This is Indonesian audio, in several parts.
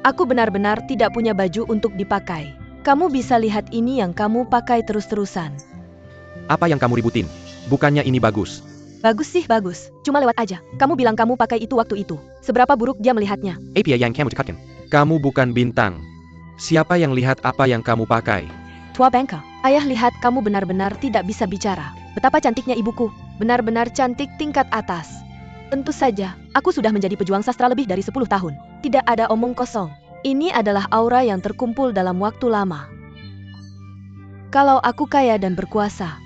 Aku benar-benar tidak punya baju untuk dipakai. Kamu bisa lihat ini yang kamu pakai terus-terusan. Apa yang kamu ributin? Bukannya ini bagus. Bagus sih bagus, cuma lewat aja. Kamu bilang kamu pakai itu waktu itu. Seberapa buruk dia melihatnya? Apa yang kamu cakapkan? Kamu bukan bintang. Siapa yang lihat apa yang kamu pakai? Tua Bangka, ayah lihat kamu benar-benar tidak bisa bicara. Betapa cantiknya ibuku, benar-benar cantik tingkat atas. Tentu saja, aku sudah menjadi pejuang sastra lebih dari 10 tahun. Tidak ada omong kosong. Ini adalah aura yang terkumpul dalam waktu lama. Kalau aku kaya dan berkuasa,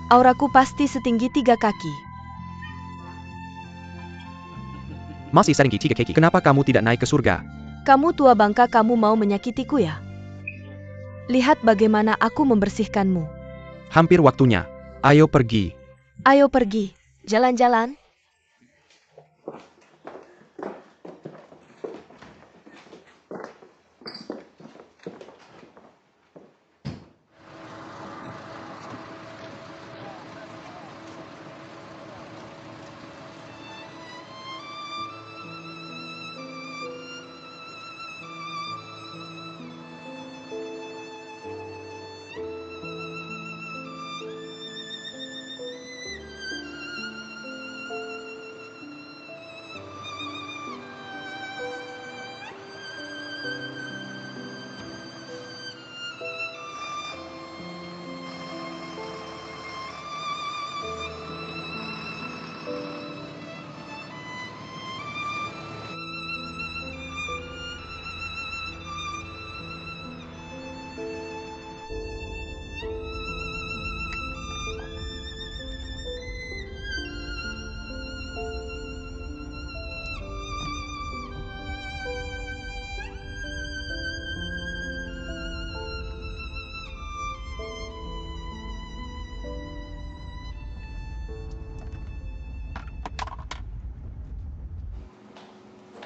auraku pasti setinggi 3 kaki. Masih setinggi 3 kaki. Kenapa kamu tidak naik ke surga? Kamu tua bangka, kamu mau menyakitiku ya? Lihat bagaimana aku membersihkanmu. Hampir waktunya. Ayo pergi. Ayo pergi, jalan-jalan.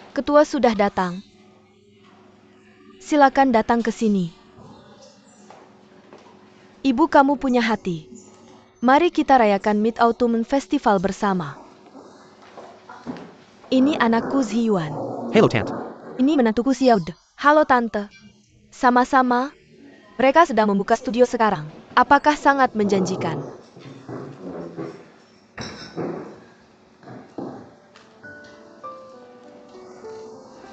Ketua sudah datang. Silakan datang ke sini. Ibu, kamu punya hati. Mari kita rayakan Mid-Autumn Festival bersama. Ini anakku Zhiyuan. Halo, Tante. Ini menantuku Xiaode. Halo, Tante. Sama-sama. Mereka sedang membuka studio sekarang. Apakah sangat menjanjikan?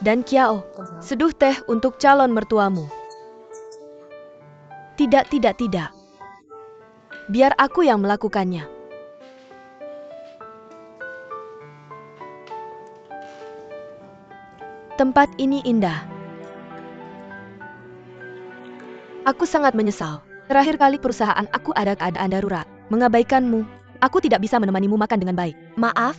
Dan Kiao, seduh teh untuk calon mertuamu. Tidak. Biar aku yang melakukannya. Tempat ini indah. Aku sangat menyesal. Terakhir kali perusahaan aku ada keadaan darurat. Mengabaikanmu. Aku tidak bisa menemanimu makan dengan baik. Maaf.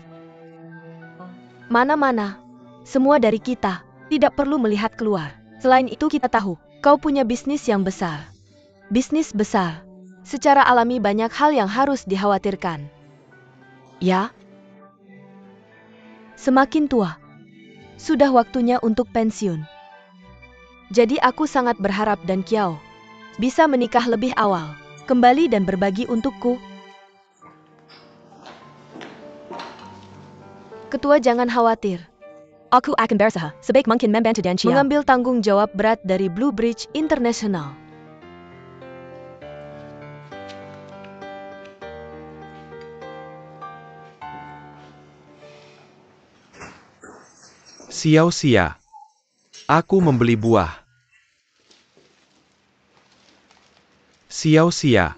Mana-mana. Semua dari kita tidak perlu melihat keluar. Selain itu kita tahu, kau punya bisnis yang besar. Bisnis besar. Secara alami banyak hal yang harus dikhawatirkan. Ya? Semakin tua, sudah waktunya untuk pensiun. Jadi aku sangat berharap dan Kiao bisa menikah lebih awal, kembali dan berbagi untukku. Ketua, jangan khawatir. Aku akan berusaha sebaik mungkin membantu dan Chiao mengambil tanggung jawab berat dari Blue Bridge International. Xiao-Xia. Aku membeli buah. Xiao-Xia.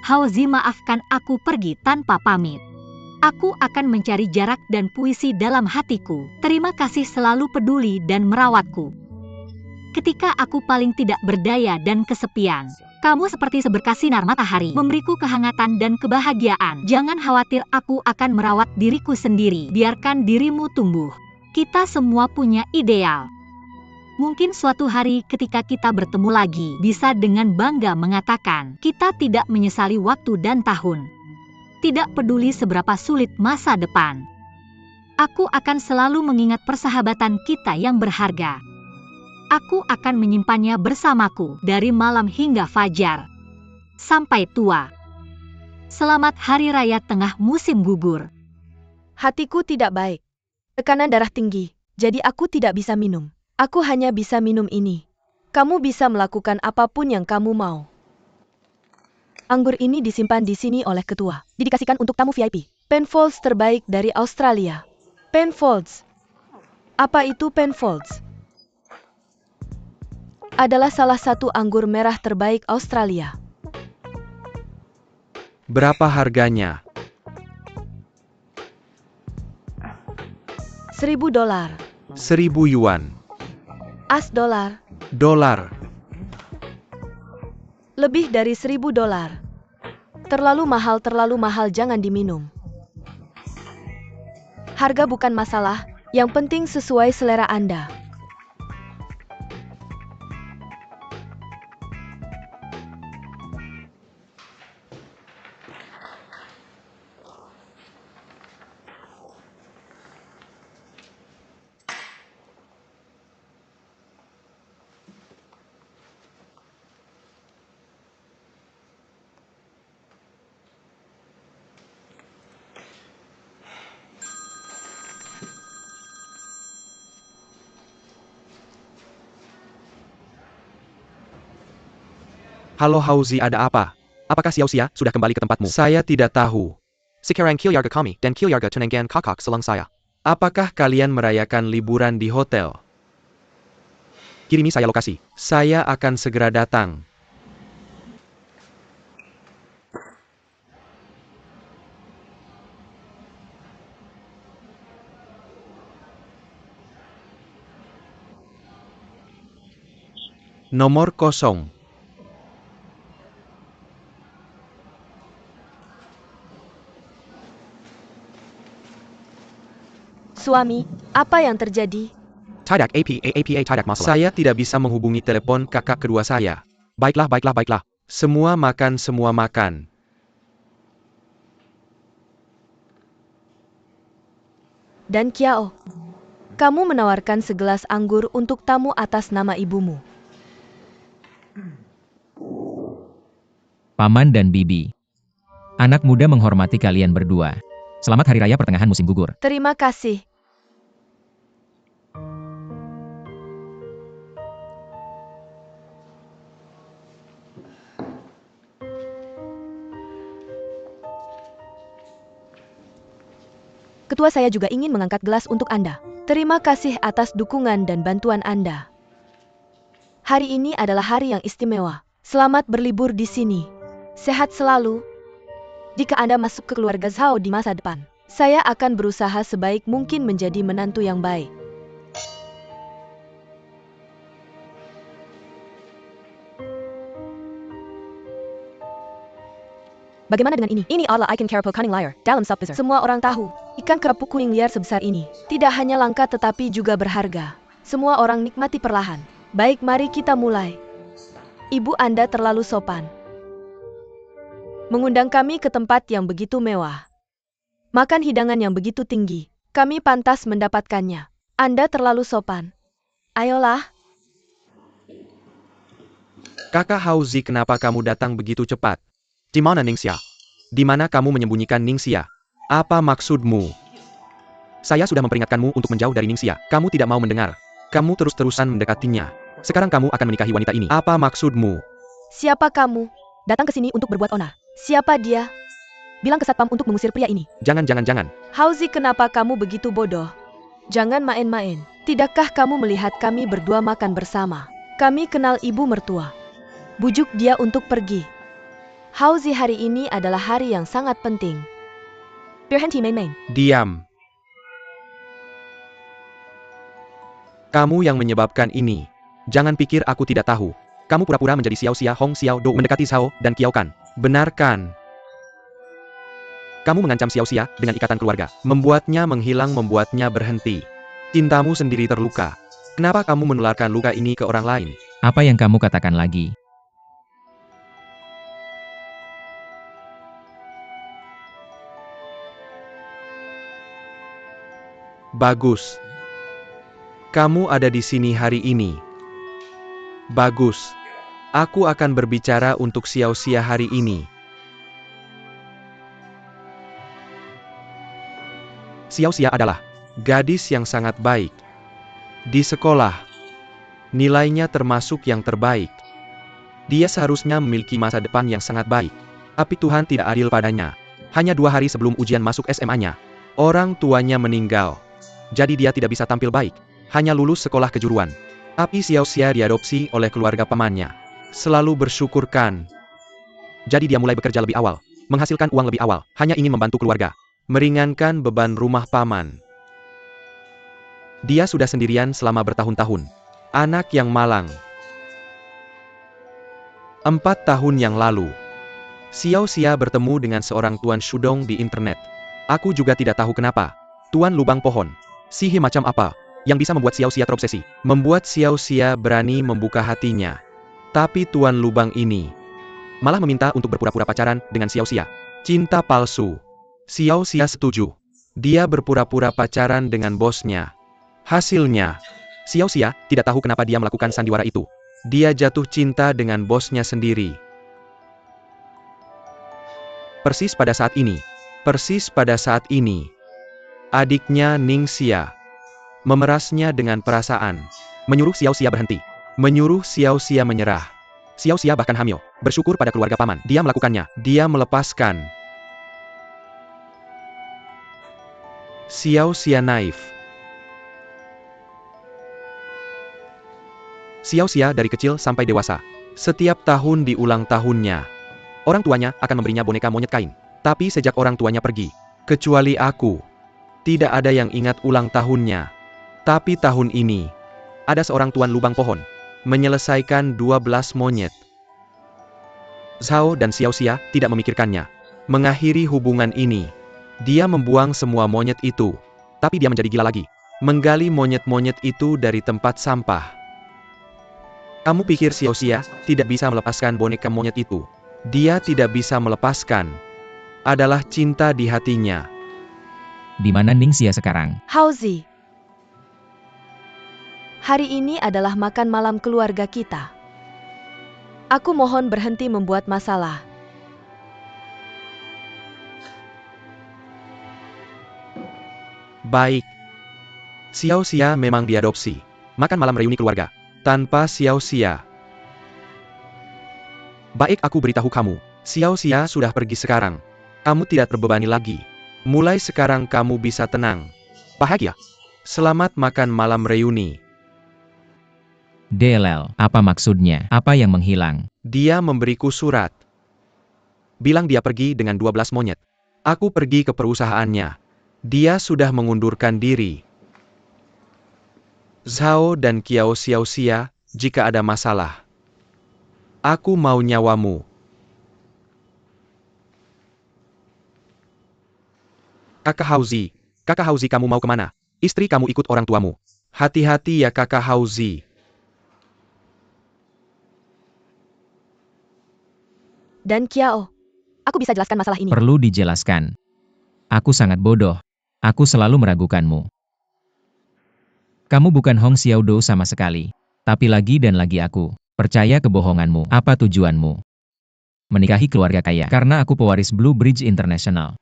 Haozi, maafkan aku pergi tanpa pamit. Aku akan mencari jarak dan puisi dalam hatiku. Terima kasih selalu peduli dan merawatku. Ketika aku paling tidak berdaya dan kesepian, kamu seperti seberkas sinar matahari, memberiku kehangatan dan kebahagiaan. Jangan khawatir, aku akan merawat diriku sendiri. Biarkan dirimu tumbuh. Kita semua punya ideal. Mungkin suatu hari ketika kita bertemu lagi, bisa dengan bangga mengatakan, kita tidak menyesali waktu dan tahun. tidak peduli seberapa sulit masa depan. Aku akan selalu mengingat persahabatan kita yang berharga. Aku akan menyimpannya bersamaku dari malam hingga fajar. Sampai tua. Selamat Hari Raya Tengah Musim Gugur. Hatiku tidak baik. Tekanan darah tinggi, jadi aku tidak bisa minum. Aku hanya bisa minum ini. Kamu bisa melakukan apapun yang kamu mau. Anggur ini disimpan di sini oleh ketua. Didikasikan untuk tamu VIP. Penfolds terbaik dari Australia. Penfolds. Apa itu Penfolds? Adalah salah satu anggur merah terbaik Australia. Berapa harganya? $1.000. 1.000 yuan. $. Dolar. Lebih dari $1.000. Terlalu mahal jangan diminum. Harga bukan masalah, yang penting sesuai selera Anda. Halo Hauzi, ada apa? Apakah Xiaoxia sudah kembali ke tempatmu? Saya tidak tahu. Sekarang keluarga kami dan keluarga tunangan kakak selang saya. Apakah kalian merayakan liburan di hotel? Kirimi saya lokasi. Saya akan segera datang. Nomor 0. Suami, apa yang terjadi? Tidak apa tidak masalah. Saya tidak bisa menghubungi telepon kakak kedua saya. Baiklah. Semua makan. Dan Kiao, kamu menawarkan segelas anggur untuk tamu atas nama ibumu. Paman dan Bibi. Anak muda menghormati kalian berdua. Selamat Hari Raya Pertengahan Musim Gugur. Terima kasih. Ketua, saya juga ingin mengangkat gelas untuk Anda. Terima kasih atas dukungan dan bantuan Anda. Hari ini adalah hari yang istimewa. Selamat berlibur di sini. Sehat selalu. Jika Anda masuk ke keluarga Zhao di masa depan, saya akan berusaha sebaik mungkin menjadi menantu yang baik. Bagaimana dengan ini? Ini adalah ikan kerapu kuning liar dalam sub besar. Semua orang tahu, ikan kerapu kuning liar sebesar ini tidak hanya langka tetapi juga berharga. Semua orang nikmati perlahan. Baik, mari kita mulai. Ibu Anda terlalu sopan. Mengundang kami ke tempat yang begitu mewah. Makan hidangan yang begitu tinggi. Kami pantas mendapatkannya. Anda terlalu sopan. Ayolah. Kakak Hauzi, kenapa kamu datang begitu cepat? Di mana Ningxia? Di mana kamu menyembunyikan Ningxia? Apa maksudmu? Saya sudah memperingatkanmu untuk menjauh dari Ningxia. Kamu tidak mau mendengar. Kamu terus-terusan mendekatinya. Sekarang kamu akan menikahi wanita ini. Apa maksudmu? Siapa kamu? Datang ke sini untuk berbuat onar. Siapa dia? Bilang ke satpam untuk mengusir pria ini. Jangan. Hauzi, kenapa kamu begitu bodoh? Jangan main-main. Tidakkah kamu melihat kami berdua makan bersama? Kami kenal ibu mertua. Bujuk dia untuk pergi. Hauzi, hari ini adalah hari yang sangat penting. Berhenti main-main. Diam. Kamu yang menyebabkan ini. Jangan pikir aku tidak tahu. Kamu pura-pura menjadi Xiaoxia Hong Xiao Do mendekati Zhao dan Kiao Kan. Benarkan. Kamu mengancam Xiaoxia dengan ikatan keluarga. Membuatnya menghilang, membuatnya berhenti. Cintamu sendiri terluka. Kenapa kamu menularkan luka ini ke orang lain? Apa yang kamu katakan lagi? Bagus. Kamu ada di sini hari ini. Bagus. Aku akan berbicara untuk Xiao Xia hari ini. Xiao Xia adalah gadis yang sangat baik. Di sekolah, nilainya termasuk yang terbaik. Dia seharusnya memiliki masa depan yang sangat baik. Tapi Tuhan tidak adil padanya. hanya 2 hari sebelum ujian masuk SMA-nya. Orang tuanya meninggal. Jadi dia tidak bisa tampil baik. Hanya lulus sekolah kejuruan. Tapi Xiao Xia diadopsi oleh keluarga pamannya. Selalu bersyukur kan. Jadi dia mulai bekerja lebih awal. Menghasilkan uang lebih awal. Hanya ingin membantu keluarga. Meringankan beban rumah paman. Dia sudah sendirian selama bertahun-tahun. Anak yang malang. 4 tahun yang lalu, Xiao Xia bertemu dengan seorang Tuan Shudong di internet. Aku juga tidak tahu kenapa. Tuan lubang pohon. Sihir macam apa yang bisa membuat Xiao Xia terobsesi? Membuat Xiao Xia berani membuka hatinya. Tapi Tuan Lubang ini Malah meminta untuk berpura-pura pacaran dengan Xiao Xia. cinta palsu. Xiao Xia setuju. Dia berpura-pura pacaran dengan bosnya. Hasilnya, Xiao Xia tidak tahu kenapa dia melakukan sandiwara itu. dia jatuh cinta dengan bosnya sendiri. Persis pada saat ini, Persis pada saat ini, adiknya Ning Xia memerasnya dengan perasaan. menyuruh Xiao Xia berhenti. Menyuruh Xiao Xia menyerah. Xiao Xia bahkan hamil. Bersyukur pada keluarga paman. Dia melakukannya. Dia melepaskan. Xiao Xia naif. Xiao Xia dari kecil sampai dewasa. Setiap tahun di ulang tahunnya, Orang tuanya akan memberinya boneka monyet kain. Tapi sejak orang tuanya pergi, kecuali aku, tidak ada yang ingat ulang tahunnya. Tapi tahun ini, ada seorang tuan lubang pohon. menyelesaikan 12 monyet. Zhao dan Xiao Xia tidak memikirkannya. Mengakhiri hubungan ini, dia membuang semua monyet itu. Tapi dia menjadi gila lagi. Menggali monyet-monyet itu dari tempat sampah. Kamu pikir Xiao Xia tidak bisa melepaskan boneka monyet itu? Dia tidak bisa melepaskan. Adalah cinta di hatinya. Di mana Ning Xia sekarang? Hauzi. Hari ini adalah makan malam keluarga kita. Aku mohon berhenti membuat masalah. Baik. Xiao Xia memang diadopsi. Makan malam reuni keluarga. Tanpa Xiao Xia. Baik, aku beritahu kamu. Xiao Xia sudah pergi sekarang. Kamu tidak terbebani lagi. Mulai sekarang kamu bisa tenang. Bahagia. Selamat makan malam reuni. DLL, apa maksudnya? Apa yang menghilang? Dia memberiku surat. Bilang dia pergi dengan 12 monyet. Aku pergi ke perusahaannya. Dia sudah mengundurkan diri. Zhao dan Qiao Xiao Xia, jika ada masalah, aku mau nyawamu. Kakak Hauzi, kamu mau kemana? Istri kamu ikut orang tuamu. Hati-hati ya kakak Hauzi. Dan Kiao, aku bisa jelaskan masalah ini. Perlu dijelaskan. Aku sangat bodoh. Aku selalu meragukanmu. Kamu bukan Hong Xiaodo sama sekali. Tapi lagi dan lagi aku percaya kebohonganmu. Apa tujuanmu? Menikahi keluarga kaya karena aku pewaris Blue Bridge International.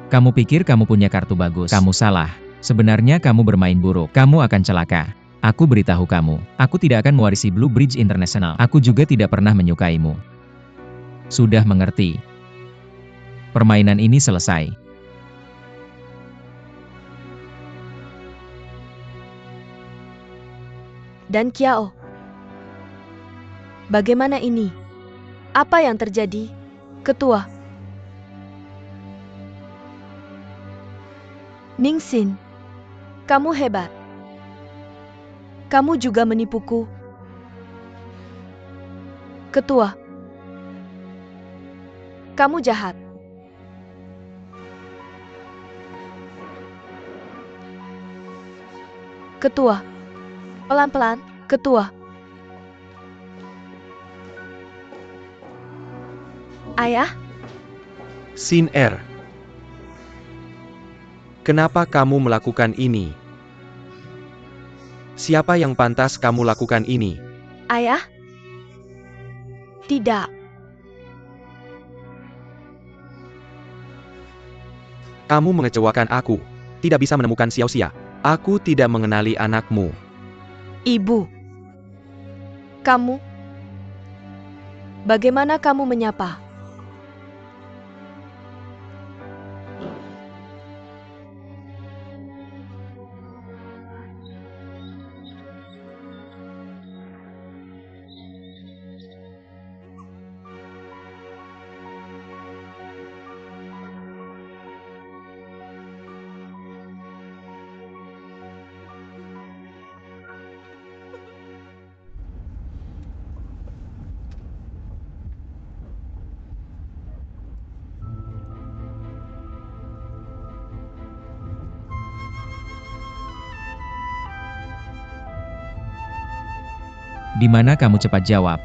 Kamu pikir kamu punya kartu bagus? Kamu salah. Sebenarnya kamu bermain buruk. Kamu akan celaka. Aku beritahu kamu, aku tidak akan mewarisi Blue Bridge International. Aku juga tidak pernah menyukaimu. Sudah mengerti? Permainan ini selesai. Dan Kiao, bagaimana ini? Apa yang terjadi, Ketua? Ningsin, kamu hebat. Kamu juga menipuku. Ketua, kamu jahat. Ketua, pelan-pelan, Ketua. Ayah? Sin R. Kenapa kamu melakukan ini? Siapa yang pantas kamu lakukan ini? Ayah? Tidak. Kamu mengecewakan aku. Tidak bisa menemukan Xiaoxia. Aku tidak mengenali anakmu. Ibu. Kamu? Bagaimana kamu menyapa? Di mana kamu cepat jawab?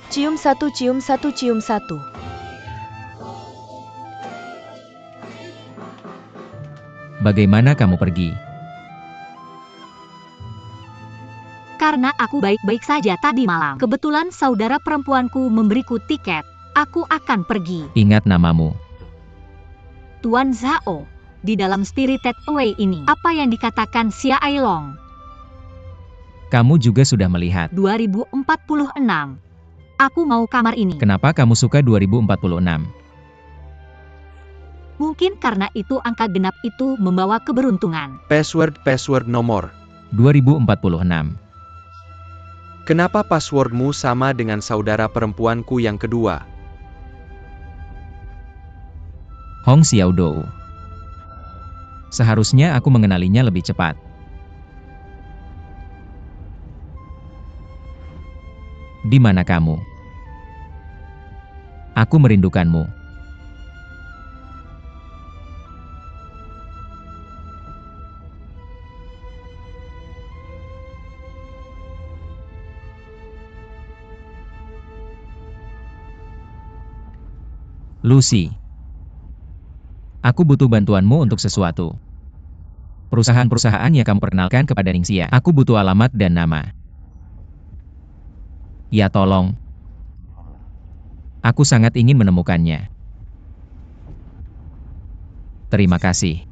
Cium satu, cium satu, cium satu. Bagaimana kamu pergi? Karena aku baik-baik saja tadi malam. Kebetulan saudara perempuanku memberiku tiket. Aku akan pergi. Ingat namamu. Tuan Zhao, di dalam Spirited Away ini, apa yang dikatakan Xia Ailong? Kamu juga sudah melihat. 2046. Aku mau kamar ini. Kenapa kamu suka 2046? Mungkin karena itu angka genap itu membawa keberuntungan. Password nomor. 2046. Kenapa passwordmu sama dengan saudara perempuanku yang kedua? Hong Xiaodou. Seharusnya aku mengenalinya lebih cepat. Di mana kamu? Aku merindukanmu. Lucy. Aku butuh bantuanmu untuk sesuatu. Perusahaan-perusahaan yang kamu perkenalkan kepada Ningxia. Aku butuh alamat dan nama. Ya tolong. Aku sangat ingin menemukannya. Terima kasih.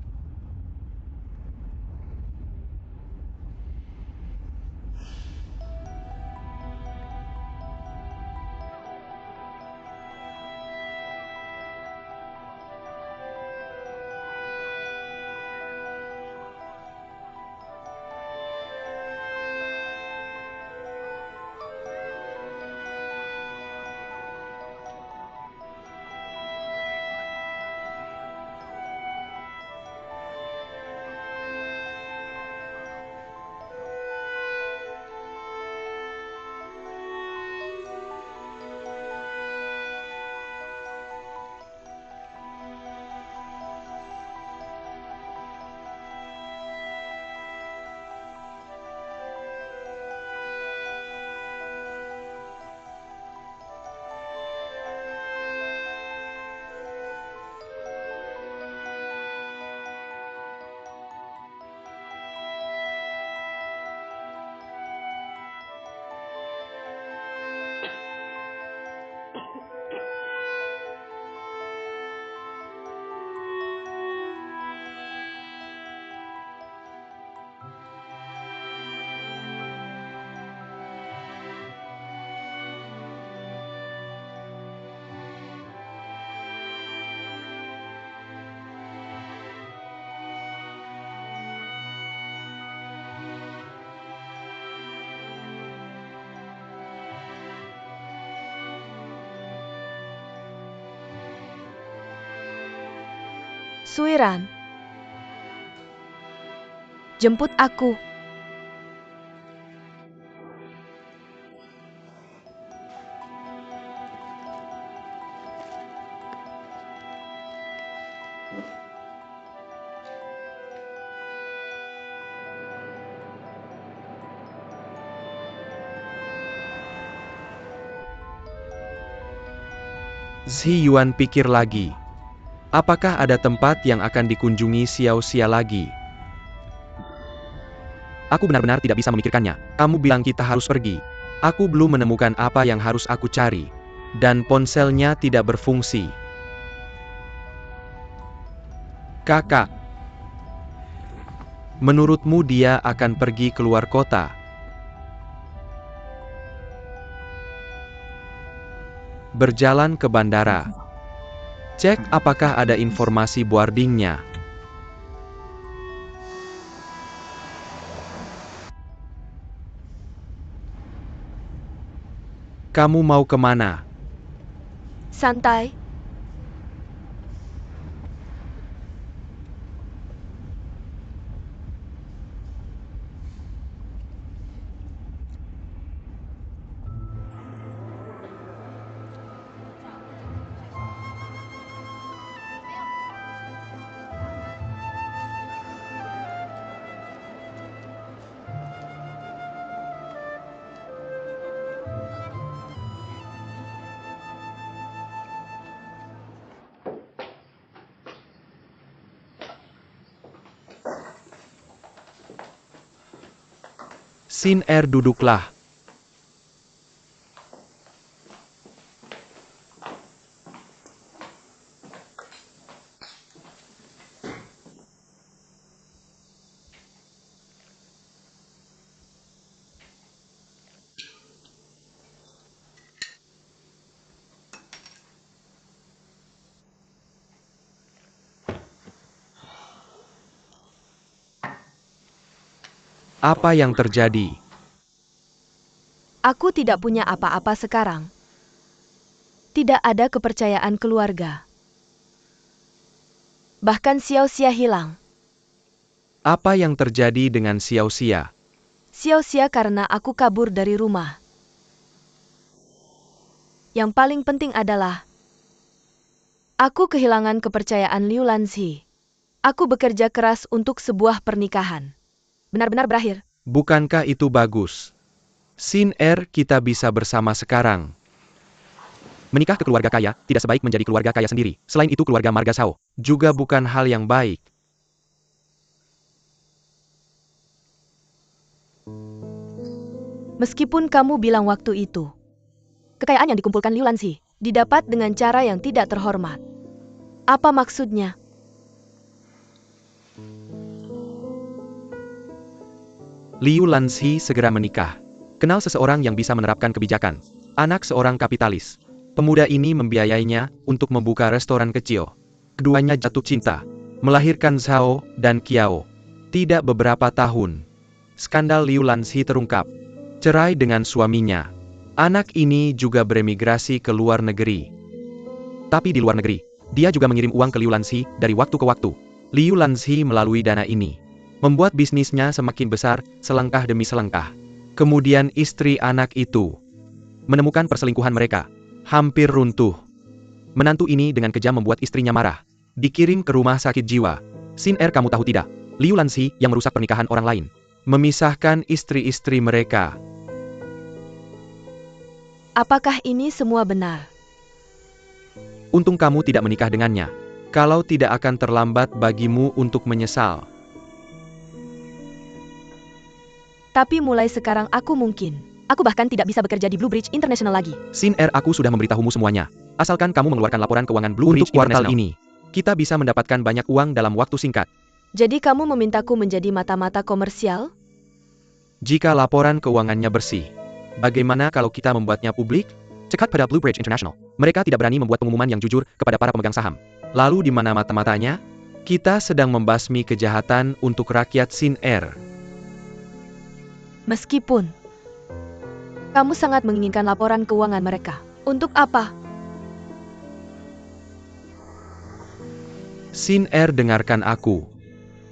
Suiran. Jemput aku. Zhi Yuan pikir lagi. Apakah ada tempat yang akan dikunjungi Xiao Xia lagi? Aku benar-benar tidak bisa memikirkannya. Kamu bilang kita harus pergi. Aku belum menemukan apa yang harus aku cari. Dan ponselnya tidak berfungsi. Kakak. Menurutmu dia akan pergi keluar kota? Berjalan ke bandara. Cek apakah ada informasi boardingnya. Kamu mau kemana? Santai. Sin Er duduklah. Apa yang terjadi? Aku tidak punya apa-apa sekarang. Tidak ada kepercayaan keluarga. Bahkan Xiao Xia hilang. Apa yang terjadi dengan Xiao Xia? Xiao Xia karena aku kabur dari rumah. Yang paling penting adalah aku kehilangan kepercayaan Liu Lanzi. Aku bekerja keras untuk sebuah pernikahan. Benar-benar berakhir. Bukankah itu bagus? Sin Er, kita bisa bersama sekarang. Menikah ke keluarga kaya, tidak sebaik menjadi keluarga kaya sendiri. Selain itu keluarga marga Shao Juga bukan hal yang baik. Meskipun kamu bilang waktu itu, kekayaan yang dikumpulkan Liu Lanzi didapat dengan cara yang tidak terhormat. Apa maksudnya? Liu Lanzi segera menikah. Kenal seseorang yang bisa menerapkan kebijakan. Anak seorang kapitalis. Pemuda ini membiayainya untuk membuka restoran kecil. Keduanya jatuh cinta. Melahirkan Zhao dan Qiao. Tidak beberapa tahun, skandal Liu Lanzi terungkap. Cerai dengan suaminya. Anak ini juga beremigrasi ke luar negeri. Tapi di luar negeri, dia juga mengirim uang ke Liu Lanzi dari waktu ke waktu. Liu Lanzi melalui dana ini membuat bisnisnya semakin besar, selangkah demi selangkah. Kemudian istri anak itu Menemukan perselingkuhan mereka. hampir runtuh. Menantu ini dengan kejam membuat istrinya marah. Dikirim ke rumah sakit jiwa. Sin Er, kamu tahu tidak? Liu Lanzi yang merusak pernikahan orang lain. Memisahkan istri-istri mereka. Apakah ini semua benar? Untung kamu tidak menikah dengannya. Kalau tidak akan terlambat bagimu untuk menyesal. Tapi mulai sekarang aku bahkan tidak bisa bekerja di Blue Bridge International lagi. Sin Er, aku sudah memberitahumu semuanya. Asalkan kamu mengeluarkan laporan keuangan Blue Untuk Ridge kuartal International, ini, kita bisa mendapatkan banyak uang dalam waktu singkat. Jadi kamu memintaku menjadi mata-mata komersial? jika laporan keuangannya bersih, bagaimana kalau kita membuatnya publik? Cekat pada Blue Bridge International. Mereka tidak berani membuat pengumuman yang jujur kepada para pemegang saham. Lalu di mana mata-matanya? Kita sedang membasmi kejahatan untuk rakyat Sin Er. Meskipun kamu sangat menginginkan laporan keuangan mereka. Untuk apa? Sin Er, dengarkan aku.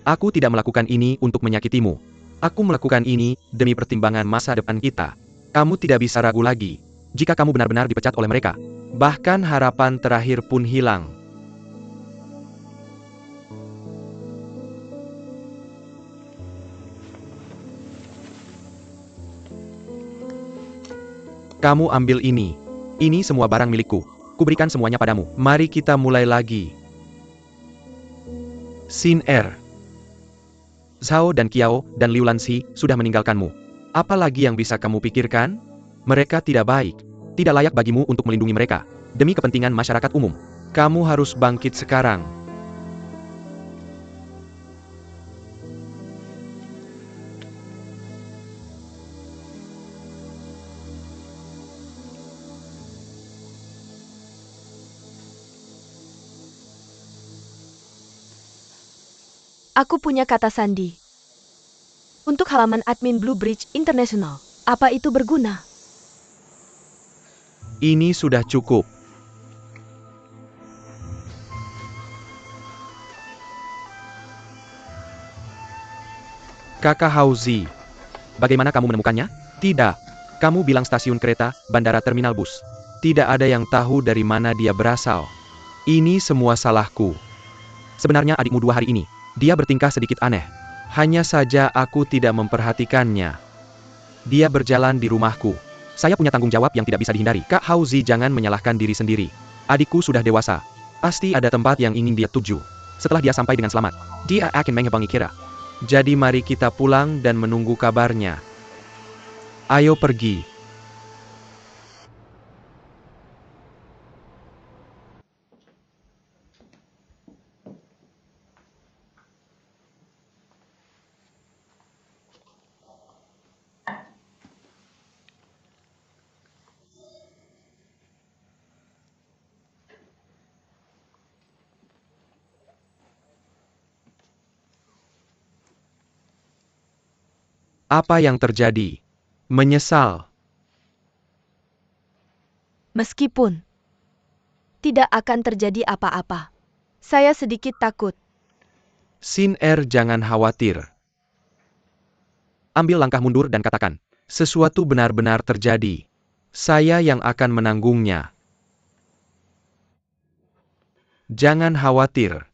Aku tidak melakukan ini untuk menyakitimu. Aku melakukan ini demi pertimbangan masa depan kita. Kamu tidak bisa ragu lagi. Jika kamu benar-benar dipecat oleh mereka, Bahkan harapan terakhir pun hilang. kamu ambil ini. Ini semua barang milikku. kuberikan semuanya padamu. Mari kita mulai lagi. Xin Er. Zhao dan Qiao dan Liu Lanxi sudah meninggalkanmu. Apa lagi yang bisa kamu pikirkan? Mereka tidak baik. Tidak layak bagimu untuk melindungi mereka. Demi kepentingan masyarakat umum. Kamu harus bangkit sekarang. Aku punya kata sandi. Untuk halaman admin Blue Bridge International, apa itu berguna? Ini sudah cukup. Kakak Hauzi. Bagaimana kamu menemukannya? Tidak. Kamu bilang stasiun kereta, bandara, terminal bus. Tidak ada yang tahu dari mana dia berasal. Ini semua salahku. Sebenarnya adikmu 2 hari ini. Dia bertingkah sedikit aneh. Hanya saja aku tidak memperhatikannya. Dia berjalan di rumahku. Saya punya tanggung jawab yang tidak bisa dihindari. Kak Hauzi, jangan menyalahkan diri sendiri. Adikku sudah dewasa. Pasti ada tempat yang ingin dia tuju. Setelah dia sampai dengan selamat, dia akan menghubungi Kira. Jadi mari kita pulang dan menunggu kabarnya. Ayo pergi. Apa yang terjadi? Menyesal. Meskipun tidak akan terjadi apa-apa, saya sedikit takut. Xin Er, jangan khawatir. Ambil langkah mundur dan katakan, sesuatu benar-benar terjadi. Saya yang akan menanggungnya. Jangan khawatir.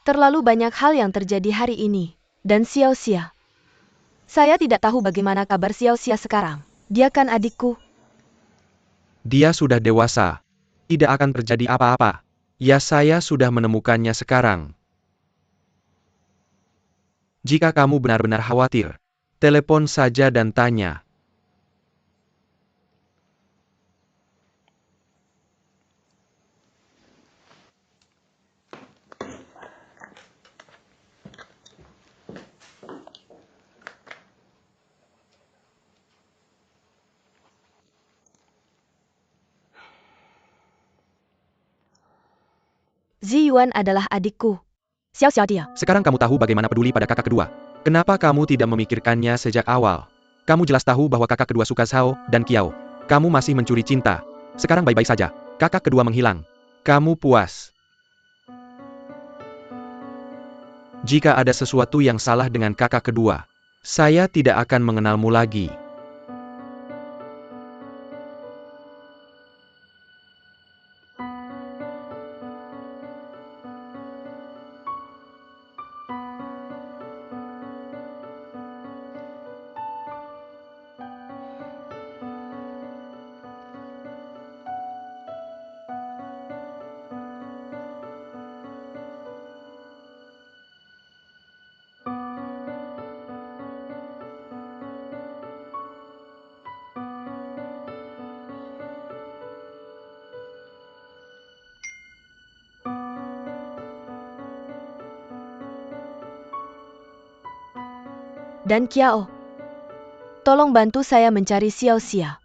Terlalu banyak hal yang terjadi hari ini, dan Xiao Xia. Saya tidak tahu bagaimana kabar Xiao Xia sekarang. Dia kan adikku. Dia sudah dewasa. Tidak akan terjadi apa-apa. Ya, saya sudah menemukannya sekarang. Jika kamu benar-benar khawatir, telepon saja dan tanya. Zi Yuan adalah adikku. Xiao Xiao dia. sekarang kamu tahu bagaimana peduli pada kakak kedua. Kenapa kamu tidak memikirkannya sejak awal? Kamu jelas tahu bahwa kakak kedua suka Zhao dan Qiao. Kamu masih mencuri cinta. Sekarang baik-baik saja. Kakak kedua menghilang. Kamu puas. Jika ada sesuatu yang salah dengan kakak kedua, saya tidak akan mengenalmu lagi. Dan Qiao, tolong bantu saya mencari Xiao Xia.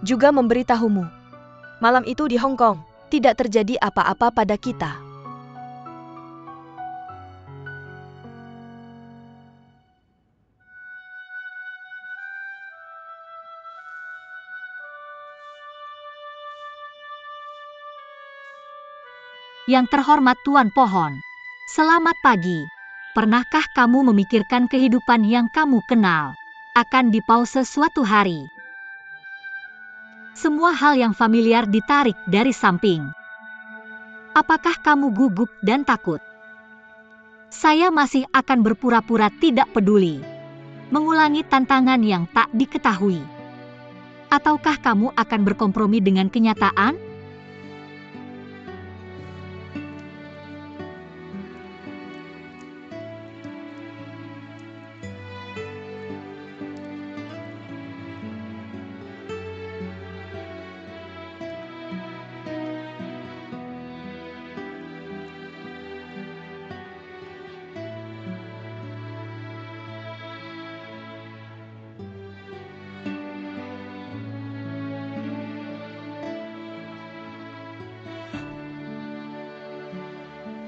Juga memberitahumu, malam itu di Hong Kong, tidak terjadi apa-apa pada kita. Yang terhormat Tuan Pohon, selamat pagi. Pernahkah kamu memikirkan kehidupan yang kamu kenal akan dipause suatu hari? Semua hal yang familiar ditarik dari samping. Apakah kamu gugup dan takut? Saya masih akan berpura-pura tidak peduli. mengulangi tantangan yang tak diketahui? Ataukah kamu akan berkompromi dengan kenyataan?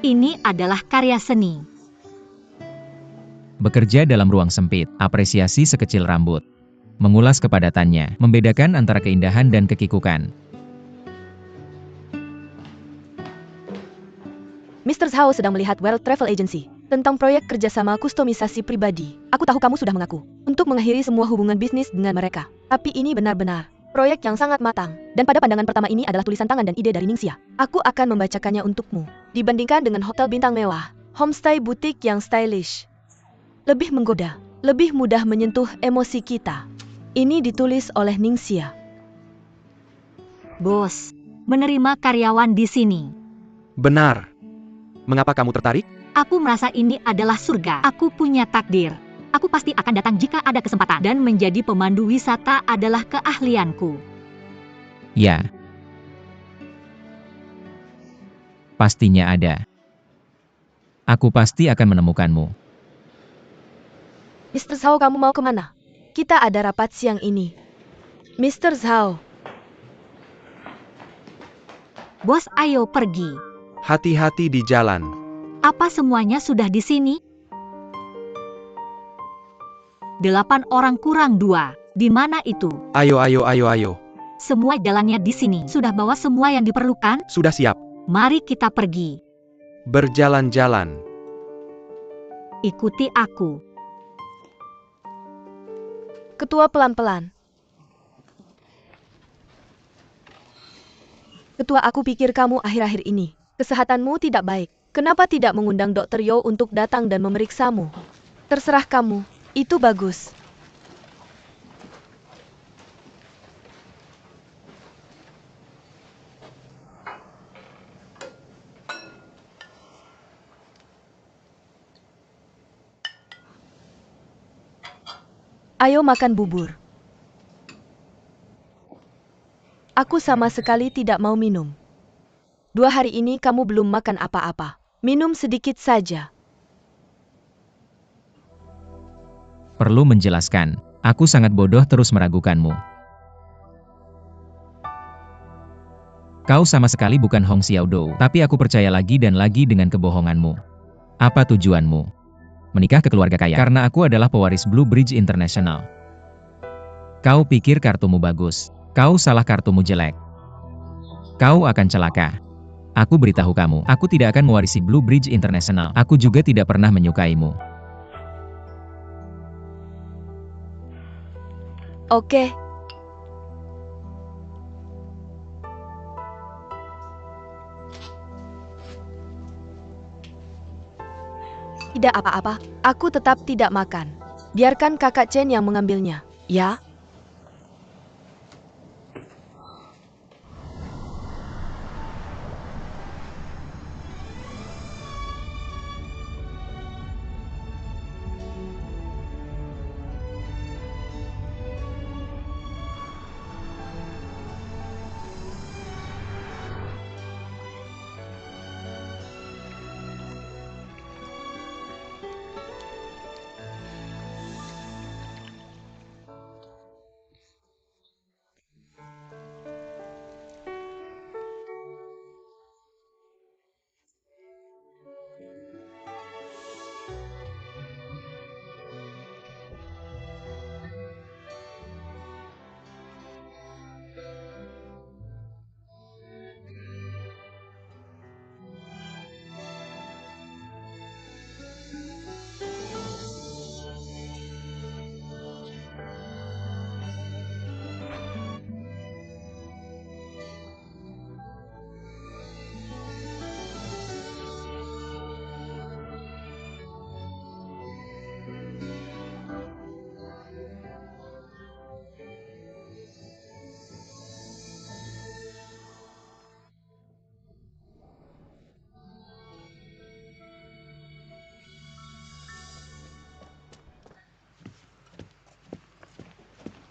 Ini adalah karya seni. Bekerja dalam ruang sempit, apresiasi sekecil rambut. Mengulas kepadatannya, membedakan antara keindahan dan kekikukan. Mr. Zhao sedang melihat World Travel Agency tentang proyek kerjasama kustomisasi pribadi. Aku tahu kamu sudah mengaku untuk mengakhiri semua hubungan bisnis dengan mereka. Tapi ini benar-benar proyek yang sangat matang. Dan pada pandangan pertama ini adalah tulisan tangan dan ide dari Ningxia. Aku akan membacakannya untukmu. Dibandingkan dengan hotel bintang mewah, homestay butik yang stylish lebih menggoda, lebih mudah menyentuh emosi kita. Ini ditulis oleh Ningxia. Bos, menerima karyawan di sini. Benar. Mengapa kamu tertarik? Aku merasa ini adalah surga. Aku punya takdir. Aku pasti akan datang jika ada kesempatan. Dan menjadi pemandu wisata adalah keahlianku. Ya. Pastinya ada. Aku pasti akan menemukanmu. Mr. Zhao, kamu mau kemana? Kita ada rapat siang ini. Mr. Zhao. Bos, ayo pergi. Hati-hati di jalan. Apa semuanya sudah di sini? 8 orang kurang 2. Di mana itu? Ayo. Semua jalannya di sini. Sudah bawa semua yang diperlukan? Sudah siap. Mari kita pergi. Berjalan-jalan. Ikuti aku. Ketua pelan-pelan. Ketua, aku pikir kamu akhir-akhir ini kesehatanmu tidak baik. Kenapa tidak mengundang Dr. Yo untuk datang dan memeriksamu? Terserah kamu, itu bagus. Ayo makan bubur. Aku sama sekali tidak mau minum. 2 hari ini kamu belum makan apa-apa. Minum sedikit saja. Perlu menjelaskan, aku sangat bodoh terus meragukanmu. Kau sama sekali bukan Hong Xiaodou, tapi aku percaya lagi dan lagi dengan kebohonganmu. Apa tujuanmu? Menikah ke keluarga kaya karena aku adalah pewaris Blue Bridge International. Kau pikir kartumu bagus. Kau salah, kartumu jelek. Kau akan celaka. Aku beritahu kamu, aku tidak akan mewarisi Blue Bridge International. Aku juga tidak pernah menyukaimu. Oke. Tidak apa-apa, aku tetap tidak makan. Biarkan kakak Chen yang mengambilnya, ya?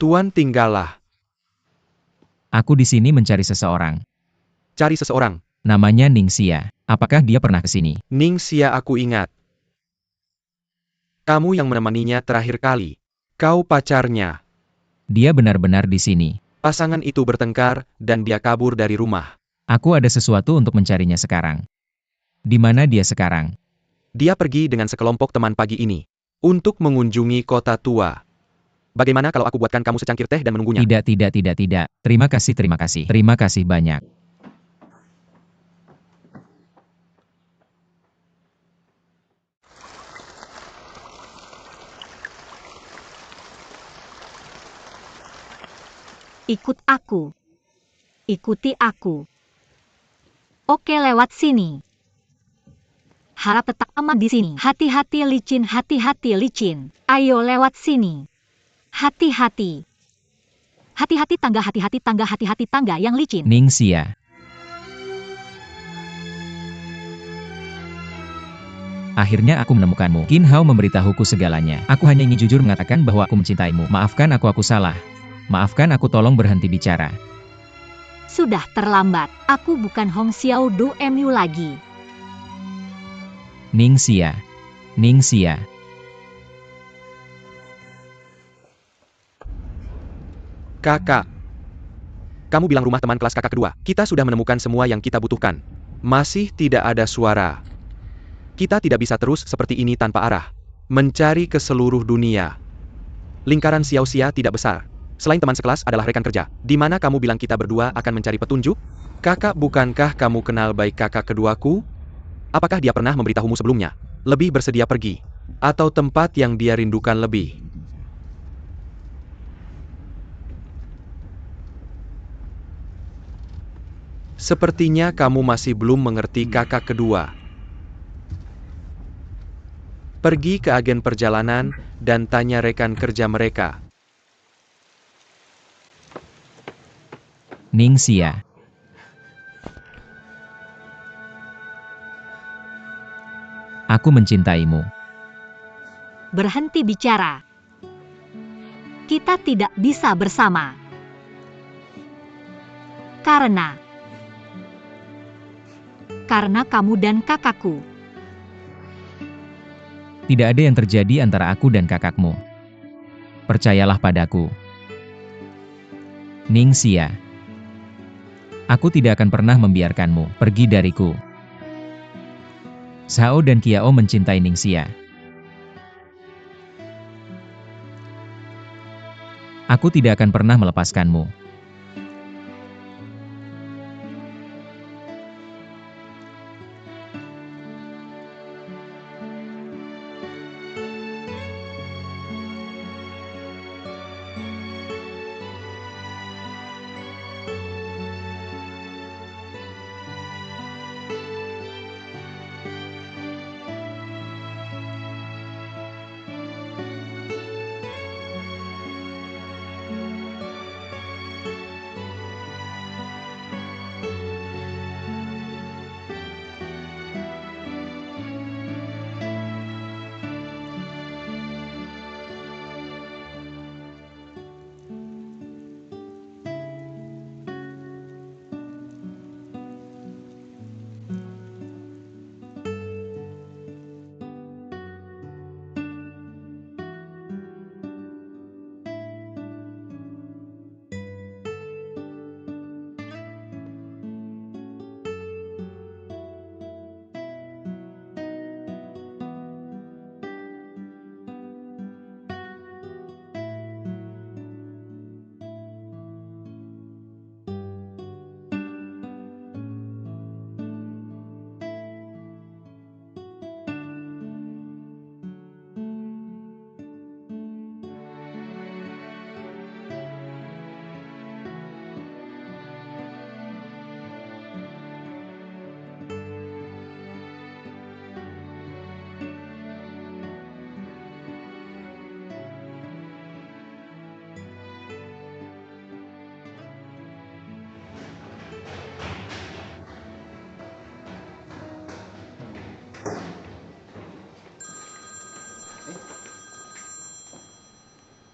Tuan tinggallah. Aku di sini mencari seseorang. Cari seseorang. Namanya Ningxia. Apakah dia pernah ke sini? Ningxia aku ingat. Kamu yang menemaninya terakhir kali. Kau pacarnya. Dia benar-benar di sini. Pasangan itu bertengkar, dan dia kabur dari rumah. Aku ada sesuatu untuk mencarinya sekarang. Di mana dia sekarang? Dia pergi dengan sekelompok teman pagi ini. Untuk mengunjungi kota tua. Bagaimana kalau aku buatkan kamu secangkir teh dan menunggunya? Tidak. Terima kasih. Terima kasih banyak. Ikut aku. Ikuti aku. Oke, lewat sini. Harap tetap aman di sini. Hati-hati licin. Ayo lewat sini. Hati-hati. Hati-hati tangga yang licin. Ningxia. Akhirnya aku menemukanmu. Qin Hao memberitahuku segalanya. Aku hanya ingin jujur mengatakan bahwa aku mencintaimu. Maafkan aku salah. Maafkan aku, tolong berhenti bicara. Sudah terlambat. Aku bukan Hong Xiaodu MU lagi. Ningxia. Kakak. Kamu bilang rumah teman kelas kakak kedua. Kita sudah menemukan semua yang kita butuhkan. Masih tidak ada suara. Kita tidak bisa terus seperti ini tanpa arah. Mencari ke seluruh dunia. Lingkaran Xiaoxia tidak besar. Selain teman sekelas adalah rekan kerja. Di mana kamu bilang kita berdua akan mencari petunjuk? Kakak, bukankah kamu kenal baik kakak keduaku? Apakah dia pernah memberitahumu sebelumnya? Lebih bersedia pergi? Atau tempat yang dia rindukan lebih? Sepertinya kamu masih belum mengerti kakak kedua. Pergi ke agen perjalanan, dan tanya rekan kerja mereka. Ningxia. Aku mencintaimu. Berhenti bicara. Kita tidak bisa bersama. Karena kamu dan kakakku. Tidak ada yang terjadi antara aku dan kakakmu. Percayalah padaku. Ningxia. Aku tidak akan pernah membiarkanmu pergi dariku. Xiao dan Qiao mencintai Ningxia. Aku tidak akan pernah melepaskanmu.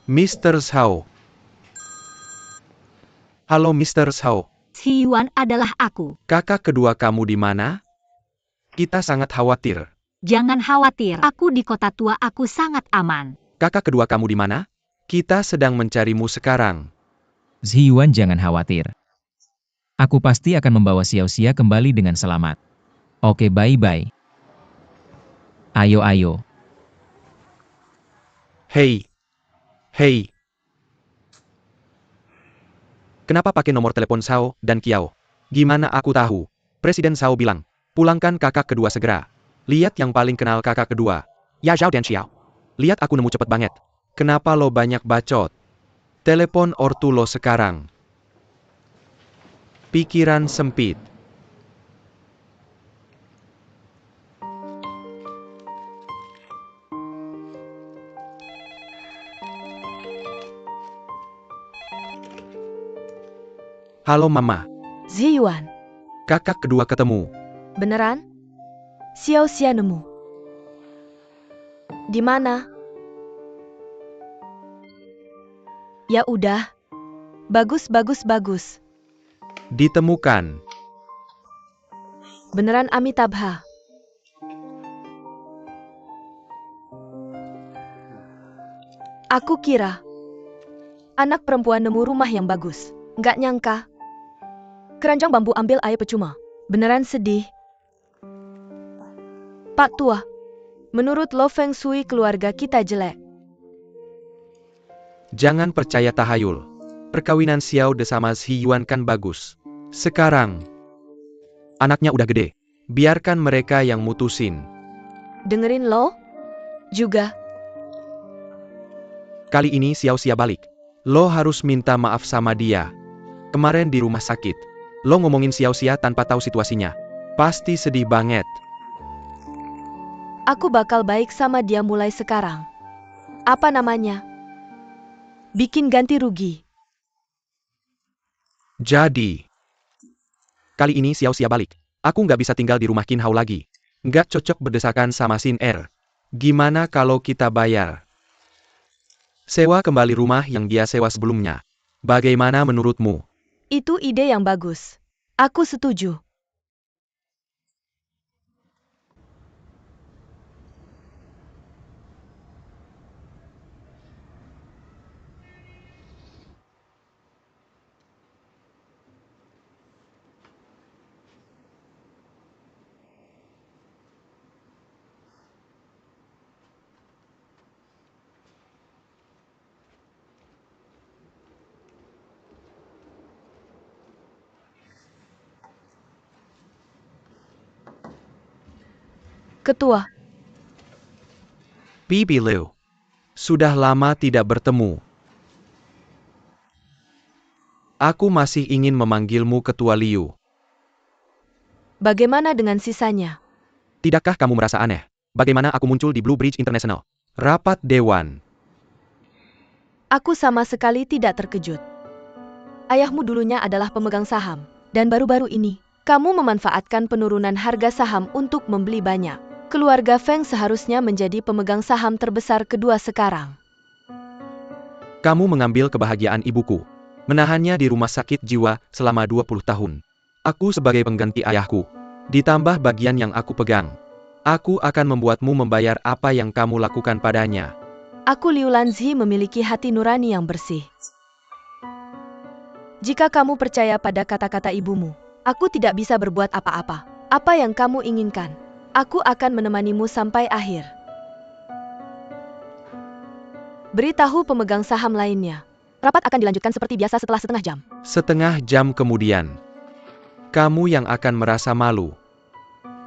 Mr. Xiao. Halo Mr. Zhao. Si Yuan adalah aku. Kakak kedua kamu di mana? Kita sangat khawatir. Jangan khawatir, aku di kota tua, aku sangat aman. Kakak kedua kamu di mana? Kita sedang mencarimu sekarang. Zhiyuan, jangan khawatir. Aku pasti akan membawa Xiaoxia kembali dengan selamat. Oke, bye-bye. Ayo. Hei. Kenapa pakai nomor telepon Zhao dan Qiao? Gimana aku tahu? Presiden Zhao bilang, pulangkan kakak kedua segera. Lihat yang paling kenal kakak kedua. Ya Zhao dan Xiao. Lihat aku nemu cepet banget. Kenapa lo banyak bacot? Telepon ortu lo sekarang. Pikiran sempit. Halo Mama. Zhiyuan, Kakak kedua ketemu. beneran? Xiaoxia nemu. Di mana? Ya udah. Bagus. Ditemukan. Beneran Amitabha. Aku kira anak perempuan nemu rumah yang bagus. Nggak nyangka. Keranjang bambu ambil air percuma. Beneran sedih. Pak Tua, menurut lo Feng Shui keluarga kita jelek. Jangan percaya tahayul. Perkawinan Xiao De sama Zhiyuan kan bagus. Sekarang, anaknya udah gede. Biarkan mereka yang mutusin. Dengerin lo? Juga. Kali ini Xiaoxia balik. Lo harus minta maaf sama dia. Kemarin di rumah sakit, lo ngomongin Xiaoxia tanpa tahu situasinya. Pasti sedih banget. Aku bakal baik sama dia mulai sekarang. Apa namanya? Bikin ganti rugi. Jadi, kali ini Xiaoxia balik. Aku nggak bisa tinggal di rumah Qin Hao lagi. Nggak cocok berdesakan sama Xin Er. Gimana kalau kita bayar? Sewa kembali rumah yang dia sewa sebelumnya. Bagaimana menurutmu? Itu ide yang bagus. Aku setuju. Ketua, Bibi Liu. Sudah lama tidak bertemu. Aku masih ingin memanggilmu Ketua Liu. bagaimana dengan sisanya? Tidakkah kamu merasa aneh? Bagaimana aku muncul di Blue Bridge International? Rapat Dewan. Aku sama sekali tidak terkejut. Ayahmu dulunya adalah pemegang saham, dan baru-baru ini, kamu memanfaatkan penurunan harga saham untuk membeli banyak. Keluarga Feng seharusnya menjadi pemegang saham terbesar kedua sekarang. Kamu mengambil kebahagiaan ibuku. Menahannya di rumah sakit jiwa selama 20 tahun. Aku sebagai pengganti ayahku. Ditambah bagian yang aku pegang. Aku akan membuatmu membayar apa yang kamu lakukan padanya. Aku Liu Lanzi memiliki hati nurani yang bersih. Jika kamu percaya pada kata-kata ibumu, aku tidak bisa berbuat apa-apa. Apa yang kamu inginkan, aku akan menemanimu sampai akhir. Beritahu pemegang saham lainnya. Rapat akan dilanjutkan seperti biasa setelah setengah jam. Setengah jam kemudian, kamu yang akan merasa malu.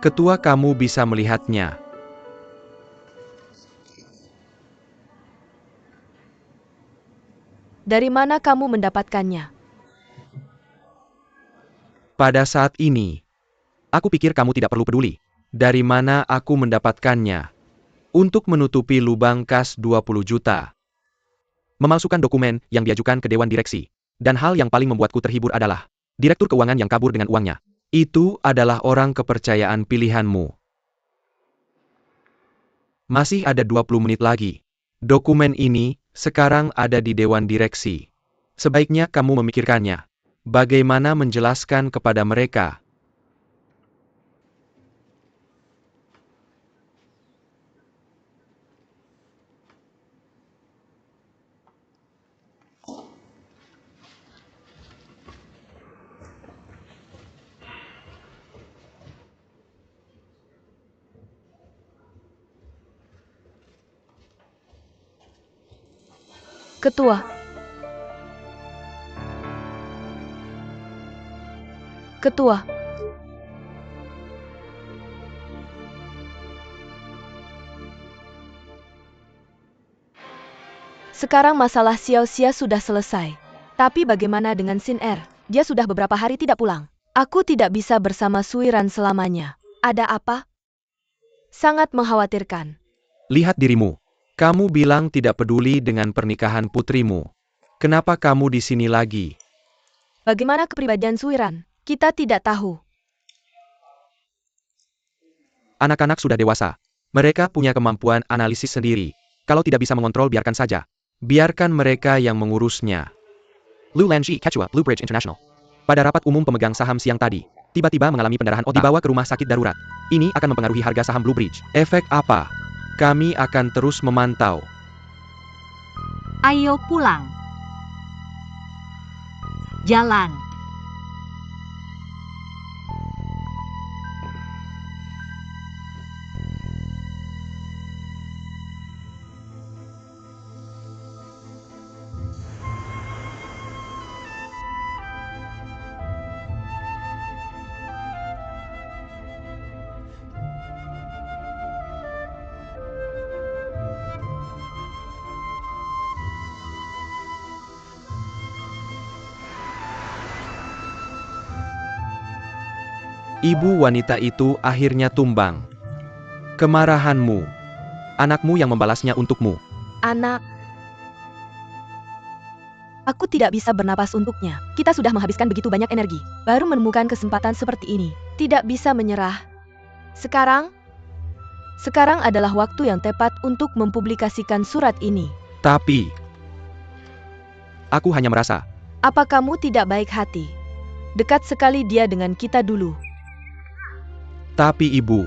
Ketua kamu bisa melihatnya. Dari mana kamu mendapatkannya? Pada saat ini, aku pikir kamu tidak perlu peduli. Dari mana aku mendapatkannya? Untuk menutupi lubang kas 20 juta. Memalsukan dokumen yang diajukan ke Dewan Direksi. Dan hal yang paling membuatku terhibur adalah Direktur Keuangan yang kabur dengan uangnya. Itu adalah orang kepercayaan pilihanmu. Masih ada 20 menit lagi. Dokumen ini sekarang ada di Dewan Direksi. Sebaiknya kamu memikirkannya. Bagaimana menjelaskan kepada mereka? Ketua. Ketua. Sekarang masalah Xiao Xia sudah selesai. Tapi bagaimana dengan Xin Er? Dia sudah beberapa hari tidak pulang. Aku tidak bisa bersama Suiran selamanya. Ada apa? Sangat mengkhawatirkan. Lihat dirimu. Kamu bilang tidak peduli dengan pernikahan putrimu. Kenapa kamu di sini lagi? Bagaimana kepribadian Suiran? Kita tidak tahu. Anak-anak sudah dewasa. Mereka punya kemampuan analisis sendiri. Kalau tidak bisa mengontrol, biarkan saja. Biarkan mereka yang mengurusnya. Lu Lanji, Ketua, Blue Bridge International. Pada rapat umum pemegang saham siang tadi, tiba-tiba mengalami pendarahan otak. Dibawa ke rumah sakit darurat. Ini akan mempengaruhi harga saham Blue Bridge. Efek apa? Kami akan terus memantau. Ayo pulang. Jalan. Ibu wanita itu akhirnya tumbang. Kemarahanmu. Anakmu yang membalasnya untukmu. Anak. Aku tidak bisa bernapas untuknya. Kita sudah menghabiskan begitu banyak energi. Baru menemukan kesempatan seperti ini. Tidak bisa menyerah. Sekarang adalah waktu yang tepat untuk mempublikasikan surat ini. Tapi, aku hanya merasa. Apa kamu tidak baik hati? Dekat sekali dia dengan kita dulu. Tapi ibu,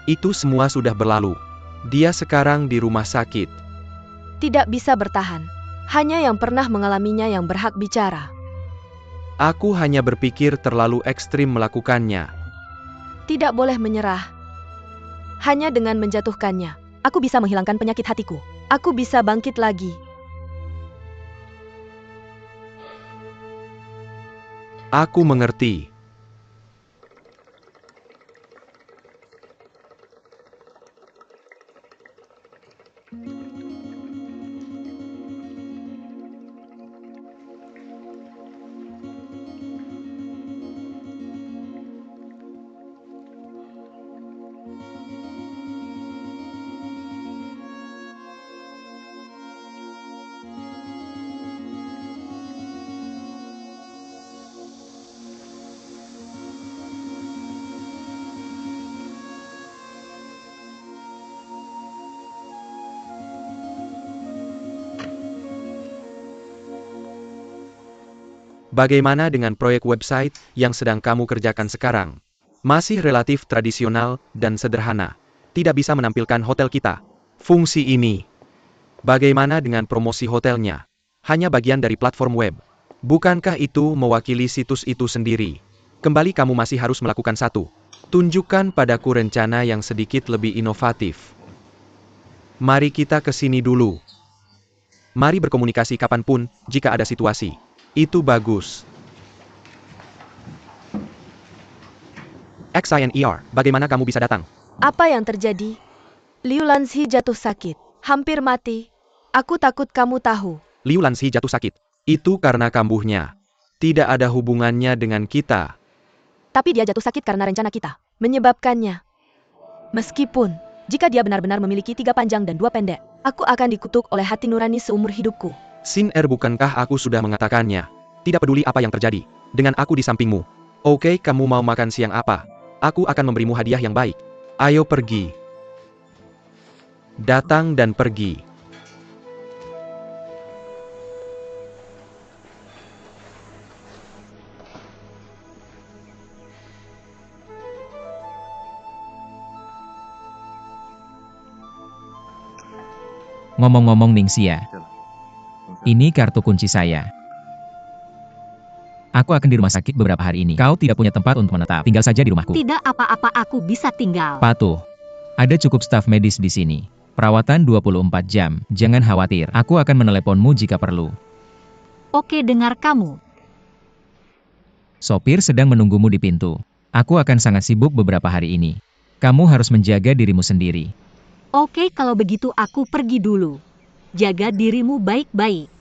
itu semua sudah berlalu. Dia sekarang di rumah sakit. Tidak bisa bertahan. Hanya yang pernah mengalaminya yang berhak bicara. Aku hanya berpikir terlalu ekstrim melakukannya. Tidak boleh menyerah. Hanya dengan menjatuhkannya, aku bisa menghilangkan penyakit hatiku. Aku bisa bangkit lagi. Aku mengerti. Bagaimana dengan proyek website yang sedang kamu kerjakan sekarang? Masih relatif tradisional dan sederhana. Tidak bisa menampilkan hotel kita. Fungsi ini. Bagaimana dengan promosi hotelnya? Hanya bagian dari platform web. Bukankah itu mewakili situs itu sendiri? Kembali kamu masih harus melakukan satu. Tunjukkan padaku rencana yang sedikit lebih inovatif. Mari kita ke sini dulu. Mari berkomunikasi kapanpun, jika ada situasi. Itu bagus. XINER, bagaimana kamu bisa datang? Apa yang terjadi? Liu Lanzi jatuh sakit. Hampir mati. Aku takut kamu tahu. Liu Lanzi jatuh sakit. Itu karena kambuhnya. Tidak ada hubungannya dengan kita. Tapi dia jatuh sakit karena rencana kita. Menyebabkannya. Meskipun, jika dia benar-benar memiliki 3 panjang dan 2 pendek, aku akan dikutuk oleh hati nurani seumur hidupku. Xin Er, bukankah aku sudah mengatakannya? Tidak peduli apa yang terjadi. Dengan aku di sampingmu. Oke, kamu mau makan siang apa? Aku akan memberimu hadiah yang baik. Ayo pergi. Datang dan pergi. Ngomong-ngomong Ningxia, ini kartu kunci saya. Aku akan di rumah sakit beberapa hari ini. Kau tidak punya tempat untuk menetap. Tinggal saja di rumahku. Tidak apa-apa, aku bisa tinggal. Patuh. Ada cukup staf medis di sini. Perawatan 24 jam. Jangan khawatir. Aku akan meneleponmu jika perlu. Oke, dengar kamu. Sopir sedang menunggumu di pintu. Aku akan sangat sibuk beberapa hari ini. Kamu harus menjaga dirimu sendiri. Oke, kalau begitu aku pergi dulu. Jaga dirimu baik-baik.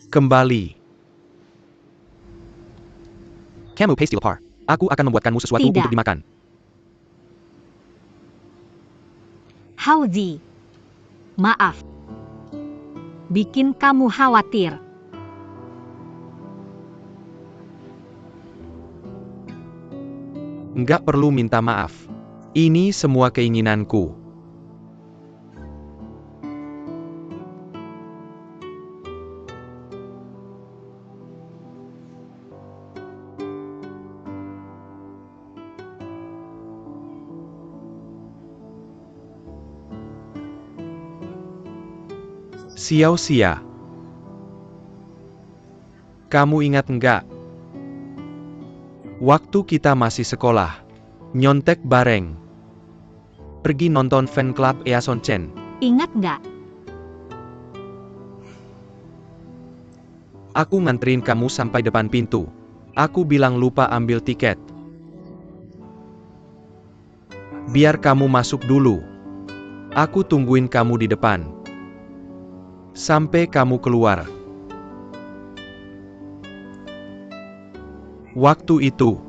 Kembali. Kamu pasty lapar. Aku akan membuatkanmu sesuatu Tidak. untuk dimakan. Hauzi. Maaf. Bikin kamu khawatir. Nggak perlu minta maaf. Ini semua keinginanku. Xiao Xia. Kamu ingat nggak? Waktu kita masih sekolah, nyontek bareng. Pergi nonton fan club Eason Chen. Ingat nggak? Aku nganterin kamu sampai depan pintu. Aku bilang lupa ambil tiket. Biar kamu masuk dulu. Aku tungguin kamu di depan. Sampai kamu keluar. Waktu itu,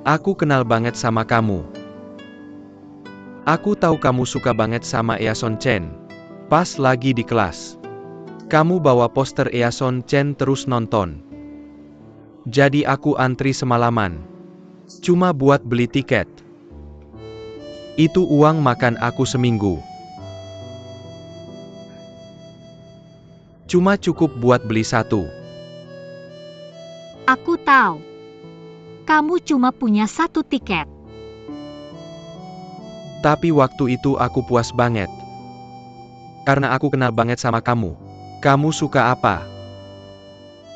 aku kenal banget sama kamu. Aku tahu kamu suka banget sama Eason Chen. Pas lagi di kelas, kamu bawa poster Eason Chen terus nonton. Jadi aku antri semalaman. Cuma buat beli tiket. Itu uang makan aku seminggu. Cuma cukup buat beli satu. Aku tahu. Kamu cuma punya satu tiket. Tapi waktu itu aku puas banget. Karena aku kenal banget sama kamu. Kamu suka apa?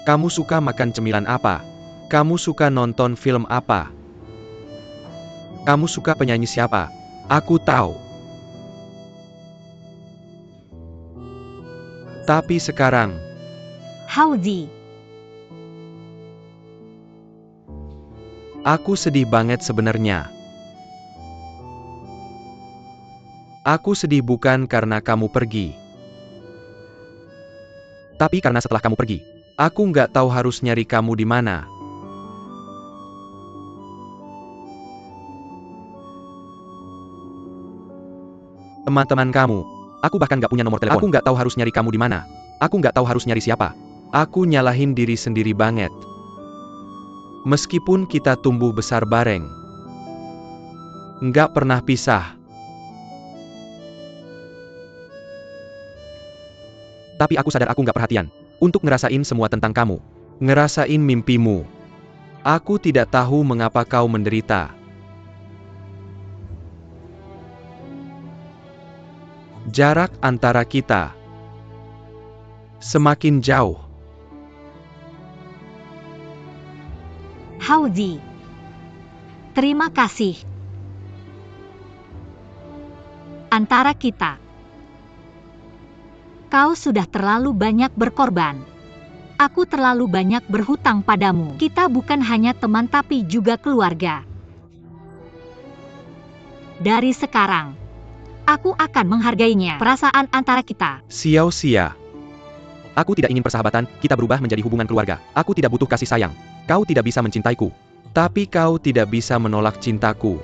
Kamu suka makan cemilan apa? Kamu suka nonton film apa? Kamu suka penyanyi siapa? Aku tahu. Tapi sekarang, Hauzi. aku sedih banget sebenarnya. Aku sedih bukan karena kamu pergi. Tapi karena setelah kamu pergi, aku nggak tahu harus nyari kamu di mana. Teman-teman kamu, aku bahkan nggak punya nomor telepon. Aku nggak tahu harus nyari kamu di mana. Aku nggak tahu harus nyari siapa. Aku nyalahin diri sendiri banget. Meskipun kita tumbuh besar bareng, nggak pernah pisah. Tapi aku sadar aku nggak perhatian untuk ngerasain semua tentang kamu. Ngerasain mimpimu. Aku tidak tahu mengapa kau menderita. Jarak antara kita semakin jauh. Hauzi. Terima kasih. Antara kita. Kau sudah terlalu banyak berkorban. Aku terlalu banyak berhutang padamu. Kita bukan hanya teman tapi juga keluarga. Dari sekarang, aku akan menghargainya. Perasaan antara kita. Xiao Xia. Aku tidak ingin persahabatan kita berubah menjadi hubungan keluarga. Aku tidak butuh kasih sayang. Kau tidak bisa mencintaiku. Tapi kau tidak bisa menolak cintaku.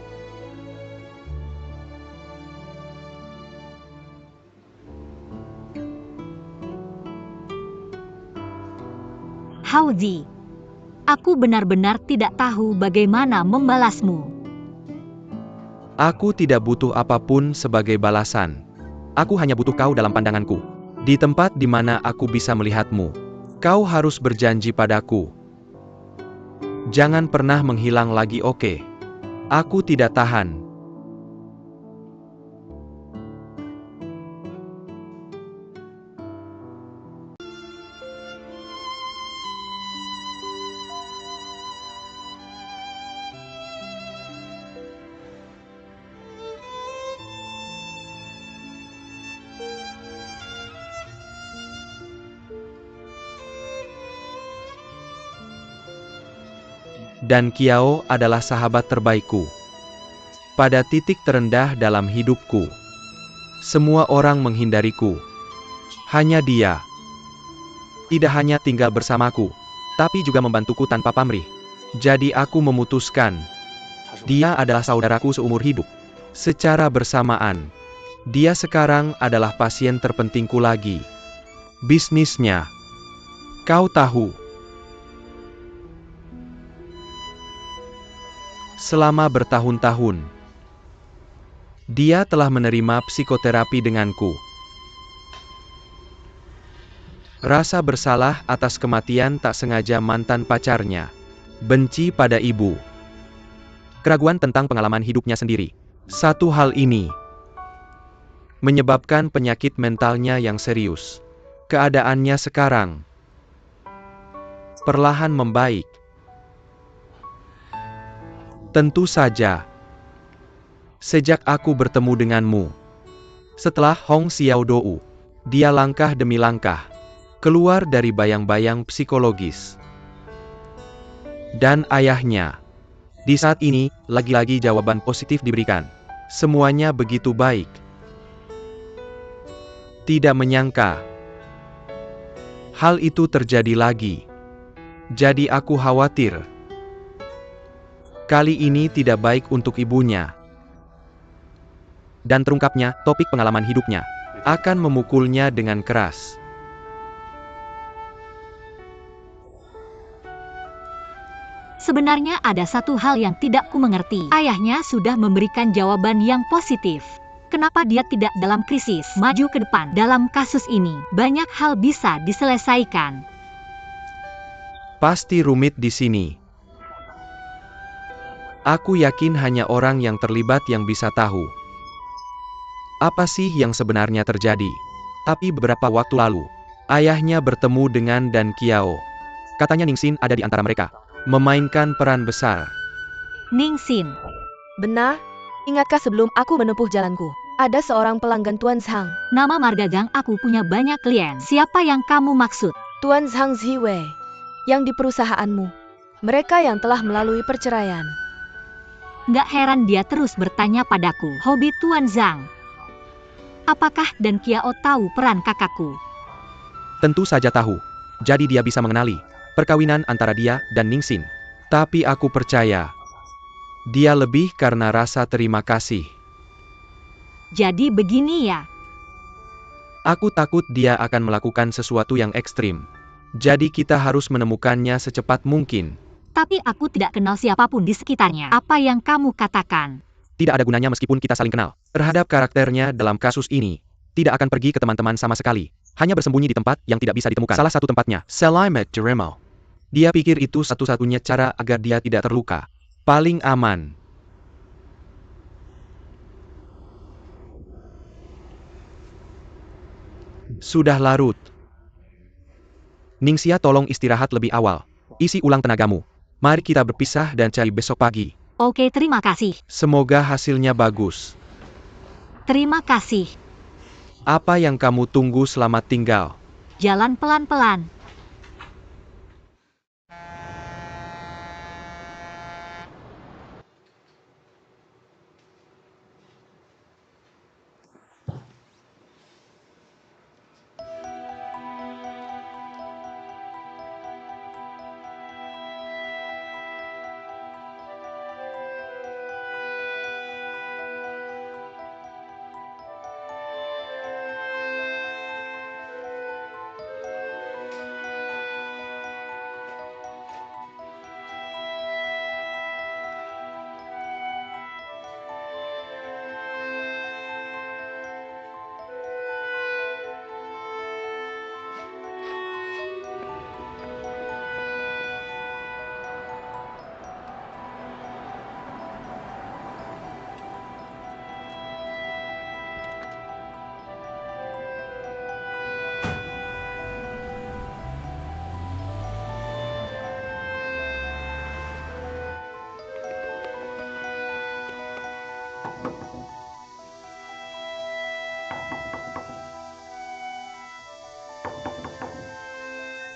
Hauzi. Aku benar-benar tidak tahu bagaimana membalasmu. Aku tidak butuh apapun sebagai balasan. Aku hanya butuh kau dalam pandanganku. Di tempat di mana aku bisa melihatmu. Kau harus berjanji padaku. Jangan pernah menghilang lagi, oke? Aku tidak tahan. Dan Kiao adalah sahabat terbaikku. Pada titik terendah dalam hidupku, semua orang menghindariku. Hanya dia. Tidak hanya tinggal bersamaku, tapi juga membantuku tanpa pamrih. Jadi aku memutuskan, dia adalah saudaraku seumur hidup. Secara bersamaan, dia sekarang adalah pasien terpentingku lagi. Bisnisnya. Kau tahu. Selama bertahun-tahun, dia telah menerima psikoterapi denganku. Rasa bersalah atas kematian tak sengaja mantan pacarnya. Benci pada ibu. Keraguan tentang pengalaman hidupnya sendiri. Satu hal ini menyebabkan penyakit mentalnya yang serius. Keadaannya sekarang perlahan membaik. Tentu saja, sejak aku bertemu denganmu, setelah Hong Xiaodou, dia langkah demi langkah keluar dari bayang-bayang psikologis. Dan ayahnya, di saat ini, lagi-lagi jawaban positif diberikan. Semuanya begitu baik. Tidak menyangka hal itu terjadi lagi. Jadi aku khawatir. Kali ini tidak baik untuk ibunya. Dan terungkapnya, topik pengalaman hidupnya akan memukulnya dengan keras. Sebenarnya ada satu hal yang tidak ku mengerti. Ayahnya sudah memberikan jawaban yang positif. Kenapa dia tidak dalam krisis? Maju ke depan. Dalam kasus ini, banyak hal bisa diselesaikan. Pasti rumit di sini. Aku yakin hanya orang yang terlibat yang bisa tahu. Apa sih yang sebenarnya terjadi? Tapi beberapa waktu lalu, ayahnya bertemu dengan Dan Kiao. Katanya Ningxin ada di antara mereka. Memainkan peran besar. Ningxin. Benar? Ingatkah sebelum aku menempuh jalanku, ada seorang pelanggan Tuan Zhang. Nama marga Zhang, aku punya banyak klien. Siapa yang kamu maksud? Tuan Zhang Ziwei. Yang di perusahaanmu. Mereka yang telah melalui perceraian. Nggak heran dia terus bertanya padaku. Hobi Tuan Zhang. Apakah Dan Kiao tahu peran kakakku? Tentu saja tahu. Jadi dia bisa mengenali perkawinan antara dia dan Ningxin. Tapi aku percaya, dia lebih karena rasa terima kasih. Jadi begini ya. Aku takut dia akan melakukan sesuatu yang ekstrim. Jadi kita harus menemukannya secepat mungkin. Tapi aku tidak kenal siapapun di sekitarnya. Apa yang kamu katakan? Tidak ada gunanya meskipun kita saling kenal. Terhadap karakternya dalam kasus ini, tidak akan pergi ke teman-teman sama sekali. Hanya bersembunyi di tempat yang tidak bisa ditemukan. Salah satu tempatnya, Selimet Jeremo. Dia pikir itu satu-satunya cara agar dia tidak terluka. Paling aman. Sudah larut. Ningxia, tolong istirahat lebih awal. Isi ulang tenagamu. Mari kita berpisah dan cari besok pagi. Oke, terima kasih. Semoga hasilnya bagus. Terima kasih. Apa yang kamu tunggu? Selamat tinggal. Jalan pelan-pelan.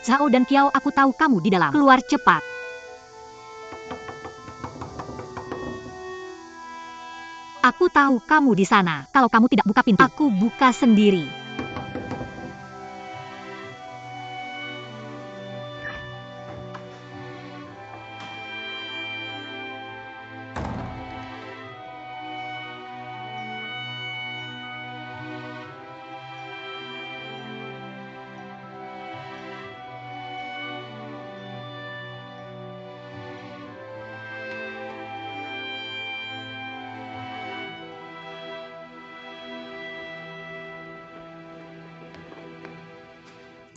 Zhao dan Kiao, aku tahu kamu di dalam. Keluar cepat. Aku tahu kamu di sana. Kalau kamu tidak buka pintu, aku buka sendiri.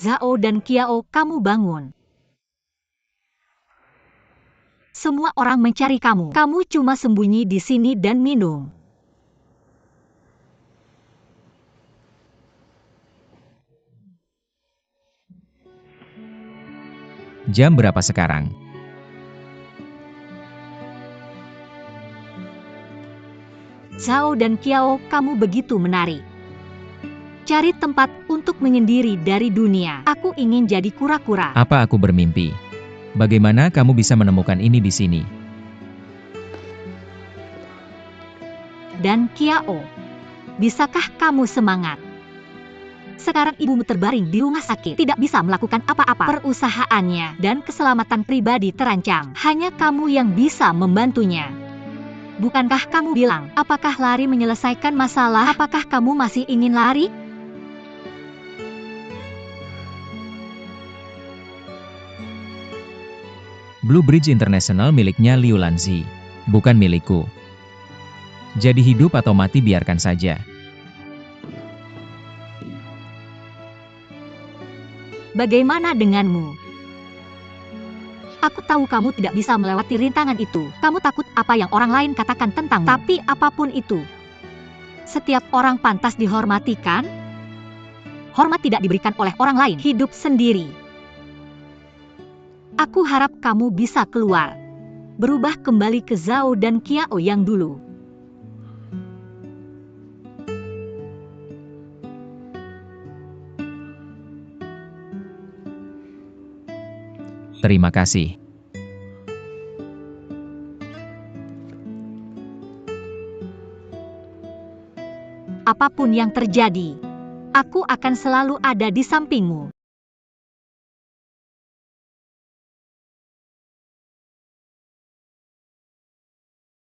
Zhao dan Kiao, kamu bangun. Semua orang mencari kamu. Kamu cuma sembunyi di sini dan minum. Jam berapa sekarang? Zhao dan Kiao, kamu begitu menarik. Cari tempat untuk menyendiri dari dunia. Aku ingin jadi kura-kura. Apa aku bermimpi? Bagaimana kamu bisa menemukan ini di sini? Dan Kiao, bisakah kamu semangat? Sekarang ibumu terbaring di rumah sakit, tidak bisa melakukan apa-apa. Perusahaannya dan keselamatan pribadi terancam. Hanya kamu yang bisa membantunya. Bukankah kamu bilang, apakah lari menyelesaikan masalah? Apakah kamu masih ingin lari? Blue Bridge International miliknya Liu Lanzi, bukan milikku. Jadi hidup atau mati biarkan saja. Bagaimana denganmu? Aku tahu kamu tidak bisa melewati rintangan itu. Kamu takut apa yang orang lain katakan tentangmu. Tapi apapun itu, setiap orang pantas dihormati, kan? Hormat tidak diberikan oleh orang lain, hidup sendiri. Aku harap kamu bisa keluar. Berubah kembali ke Zhao dan Kiao yang dulu. Terima kasih. Apapun yang terjadi, aku akan selalu ada di sampingmu.